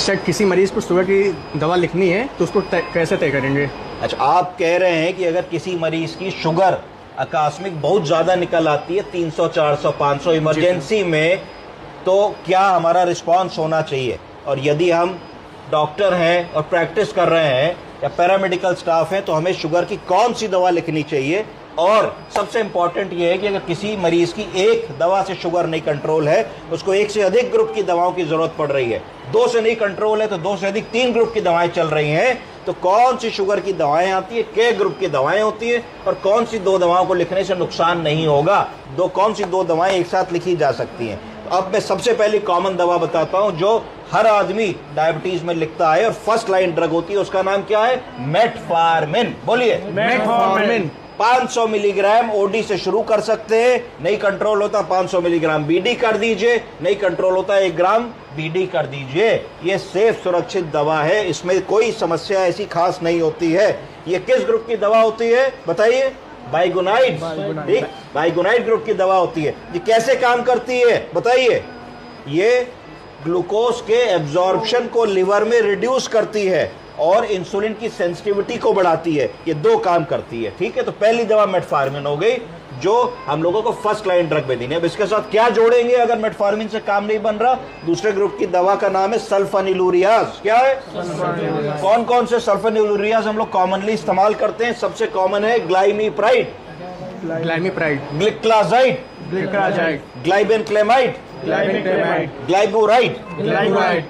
अच्छा, किसी मरीज को शुगर की दवा लिखनी है तो उसको कैसे तय करेंगे? अच्छा, आप कह रहे हैं कि अगर किसी मरीज की शुगर आकस्मिक बहुत ज़्यादा निकल आती है 300, 400, 500 इमरजेंसी में, तो क्या हमारा रिस्पांस होना चाहिए? और यदि हम डॉक्टर हैं और प्रैक्टिस कर रहे हैं या पैरामेडिकल स्टाफ हैं तो हमें शुगर की कौन सी दवा लिखनी चाहिए? और सबसे इंपॉर्टेंट ये है कि अगर किसी मरीज की एक दवा से शुगर नहीं कंट्रोल है, उसको एक से अधिक ग्रुप की दवाओं की जरूरत पड़ रही है, 2 से नहीं कंट्रोल है तो 2 से अधिक 3 ग्रुप की दवाएं चल रही हैं, तो कौन सी शुगर की दवाएं आती है, क्या ग्रुप की दवाएं होती है और कौन सी 2 दवाओं को लिखने से नुकसान नहीं होगा, कौन सी 2 दवाएं एक साथ लिखी जा सकती हैं? अब मैं सबसे पहली कॉमन दवा बताता हूं जो हर आदमी डायबिटीज में लिखता है और फर्स्ट लाइन ड्रग होती है, उसका नाम क्या है? मेटफॉर्मिन। बोलिए, मेटफॉर्मिन। 500 मिलीग्राम ओडी से शुरू कर सकते हैं, नहीं कंट्रोल होता 500 मिलीग्राम बीडी कर दीजिए, नहीं कंट्रोल होता 1 ग्राम बीडी कर दीजिए। ये सेफ सुरक्षित दवा है, इसमें कोई समस्या ऐसी खास नहीं होती है। ये किस ग्रुप की दवा होती है बताइए? बाइगोनाइड। ठीक, बाइगोनाइड ग्रुप की दवा होती है। ये कैसे काम करती है बताइए? ये ग्लूकोज के एब्जॉर्प्शन को लिवर में रिड्यूस करती है और इंसुलिन की सेंसिटिविटी को बढ़ाती है। ये 2 काम करती है। ठीक है, तो पहली दवा मेटफॉर्मिन हो गई जो हम लोगों को फर्स्ट लाइन ड्रग में देनी है। अब इसके साथ क्या जोड़ेंगे अगर मेटफॉर्मिन से काम नहीं बन रहा? दूसरे ग्रुप की दवा का नाम है सल्फोनिलूरियाज। क्या है? कौन कौन से सल्फोनिलूरियाज हम लोग कॉमनली इस्तेमाल करते हैं? सबसे कॉमन है ग्लाइमीप्राइड, ग्लिक्लाजाइड, ग्लाइबेनक्लेमाइड, ग्लाइबोराइड।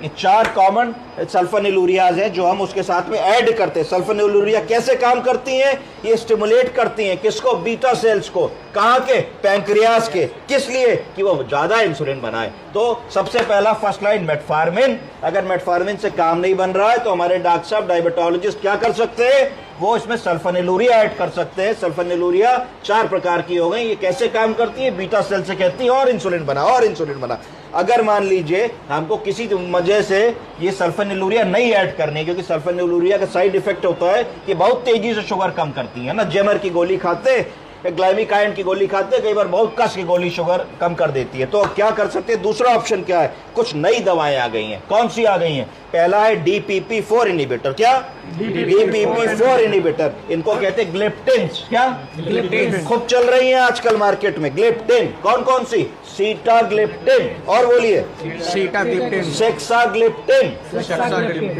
ये 4 कॉमन सल्फोनिलूरियाज हैं जो हम उसके साथ में ऐड करते हैं। सल्फोनिलूरिया कैसे काम करती हैं? ये स्टिमुलेट करती हैं किसको? बीटा सेल्स को। कहाँ के? पैंक्रियास के। किस लिए? कि वो ज्यादा इंसुलिन बनाए। तो सबसे पहला फर्स्ट लाइन मेटफॉर्मिन। अगर मेटफॉर्मिन से काम नहीं बन रहा है तो हमारे डॉक्टर साहब डायबिटोलॉजिस्ट क्या कर सकते हैं? वो इसमें सल्फोनिलूरिया ऐड कर सकते हैं। सल्फोनिलूरिया 4 प्रकार की हो गई। ये कैसे काम करती है? बीटा सेल से कहती है और इंसुलिन बना, और इंसुलिन बना। अगर मान लीजिए हमको किसी वजह से ये सल्फोनिलूरिया नहीं ऐड करनी है, क्योंकि सल्फोनिलूरिया का साइड इफेक्ट होता है कि बहुत तेजी से शुगर कम करती है ना। जेमर की गोली खाते, ग्लाइमिकाइन की गोली खाते, कई बार बहुत कस की गोली शुगर कम कर देती है। तो क्या कर सकते हैं? दूसरा ऑप्शन क्या है? कुछ नई दवाएं आ गई हैं। कौन सी आ गई हैं? पहला है DPP-4 इनिबिटर। क्या? DPP-4 inhibitor. इनको कहते हैं ग्लिप्टिन्स। क्या? ग्लिप्टिन्स खूब चल रही हैं आजकल मार्केट में। ग्लिप्टिन कौन कौन सी? सीटाग्लिप्टिन, और बोलिए सीटाग्लिप्टिन, सेक्साग्लिप्टिन,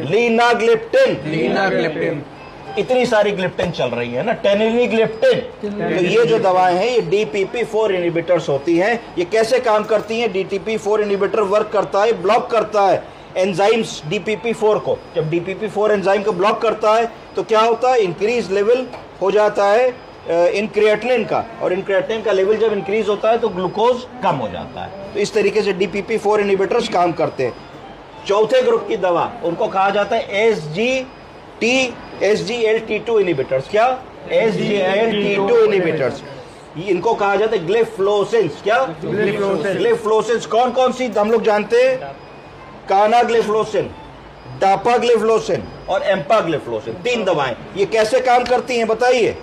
लीनाग्लिप्टिन। इतनी सारी ग्लिप्टिन चल रही है ना, टेनिलिग्लिप्टिन। तो ये जो दवाएं हैं ये DPP-4 इनिबिटर्स होती हैं। ये कैसे काम करती हैं? DPP-4 इनिबिटर वर्क करता है, ब्लॉक करता है एंजाइम्स DPP-4 को। जब DPP-4 एंजाइम को ब्लॉक करता है तो क्या होता है? इंक्रीज लेवल हो जाता है इनक्रिएटिनिन का, और इनक्रिएटिनिन का लेवल जब इंक्रीज होता है तो ग्लूकोज कम हो जाता है। तो इस तरीके से DPP-4 इनिबिटर्स काम करते हैं। चौथे ग्रुप की दवा उनको कहा जाता है SGLT2 इनिबिटर्स। क्या? SGLT2 inhibitors. इनको कहा जाता है ग्लिफलोसिन्स। क्या? ग्लिफलोसिन्स। कौन कौन सी हम लोग जानते हैं? कानाग्लिफलोसिन, डापाग्लिफलोसिन और एम्पाग्लिफलोसिन। 3 दवाएं। ये कैसे काम करती हैं बताइए?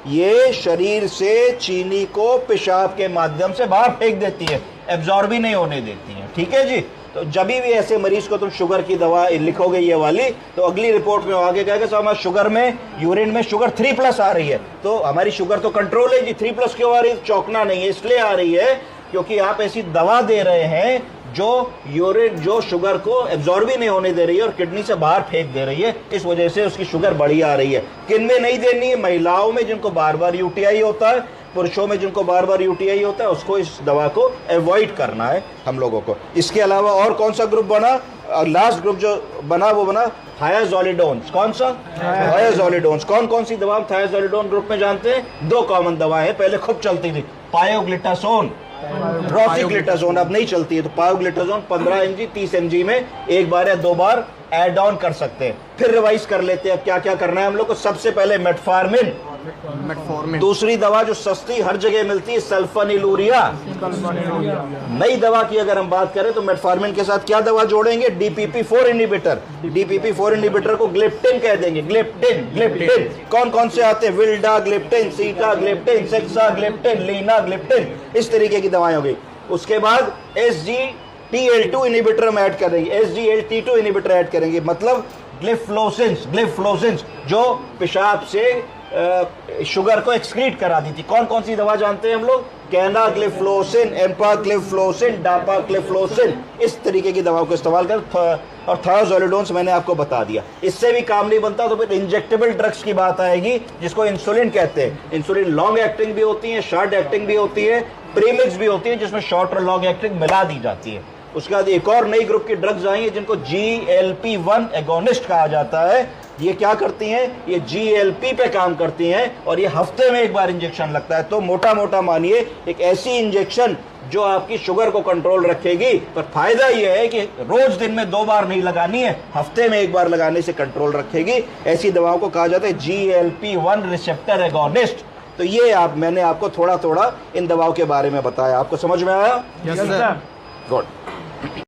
ये शरीर से चीनी को पेशाब के माध्यम से बाहर फेंक देती है, एब्जॉर्ब भी नहीं होने देती है। ठीक है जी। तो जब भी ऐसे मरीज को तुम शुगर की दवा लिखोगे ये वाली, तो अगली रिपोर्ट में आगे कहेगा सर हमारे शुगर में, यूरिन में शुगर 3+ आ रही है। तो हमारी शुगर तो कंट्रोल है जी, 3+ क्यों आ रही है? चौंकना नहीं है, इसलिए आ रही है क्योंकि आप ऐसी दवा दे रहे हैं जो यूरिन, जो शुगर को एब्जॉर्ब ही नहीं होने दे रही है और किडनी से बाहर फेंक दे रही है। इस वजह से उसकी शुगर बढ़ी आ रही है। किन में नहीं देनी है? महिलाओं में जिनको बार बार UTI होता है, पुरुषों में जिनको बार बार UTI होता है, उसको इस दवा को अवॉइड करना है हम लोगों को। इसके अलावा और कौन सा ग्रुप बना? लास्ट ग्रुप जो बना वो बना थायाजोलिडोन्स। कौन सा? थायाजोलिडोन्स। कौन कौन सी दवा थायाजोलिडोन ग्रुप में जानते हैं? 2 कॉमन दवाएं हैं, पहले खूब चलती थी, पायोग्लिटासोन, रोसिग्लिटासोन। अब नहीं चलती है, तो पायोग्लिटासोन 15 mg 30 mg में 1 बार या 2 बार ऐड ऑन कर सकते हैं। फिर रिवाइज कर लेते हैं क्या क्या करना है हम लोग को। सबसे पहले मेटफॉर्मिन। दूसरी दवा जो सस्ती हर जगह मिलती है सल्फोनिलूरिया। नई दवा की अगर हम बात करें तो मेटफॉर्मिन के साथ क्या दवा जोड़ेंगे? DPP-4 inhibitor. DPP-4 इनिबिटर को ग्लिप्टिन कह देंगे। ग्लिप्टिन कौन कौन से आते हैं? Vildagliptin, sitagliptin, saxagliptin, linagliptin. इस तरीके की दवाएं हो गई। उसके बाद SGLT2 TL2 इनहिबिटर हम ऐड करेंगे, SGLT2 इनहिबिटर ऐड करेंगे, मतलब ग्लिफलोसेंस जो पेशाब से शुगर को एक्सक्रीट करा दी थी। कौन कौन सी दवा जानते हैं हम लोग? कैनाग्लिफ्लोसिन, एम्पाग्लिफ्लोसिन, डापाग्लिफ्लोसिन, इस तरीके की दवाओं को इस्तेमाल कर। और थायोजोलिडोन्स मैंने आपको बता दिया। इससे भी काम नहीं बनता तो फिर इंजेक्टेबल ड्रग्स की बात आएगी, जिसको इंसुलिन कहते हैं। इंसुलिन लॉन्ग एक्टिंग भी होती है, शॉर्ट एक्टिंग भी होती है, प्रीमिक्स भी होती है, जिसमें शॉर्ट और लॉन्ग एक्टिंग मिला दी जाती है। उसके बाद एक और नई ग्रुप की ड्रग्स आई हैं जिनको GLP-1 एगोनिस्ट कहा जाता है। ये क्या करती हैं? ये GLP पे काम करती हैं और ये हफ्ते में एक बार इंजेक्शन लगता है। तो मोटा मोटा मानिए एक ऐसी इंजेक्शन जो आपकी शुगर को कंट्रोल रखेगी, पर फायदा यह है कि रोज दिन में 2 बार नहीं लगानी है, हफ्ते में एक बार लगाने से कंट्रोल रखेगी। ऐसी दवाओं को कहा जाता है GLP-1 रिसेप्टर एगोनिस्ट। तो ये मैंने आपको थोड़ा थोड़ा इन दवाओं के बारे में बताया। आपको समझ में आया? Yes sir. गुड।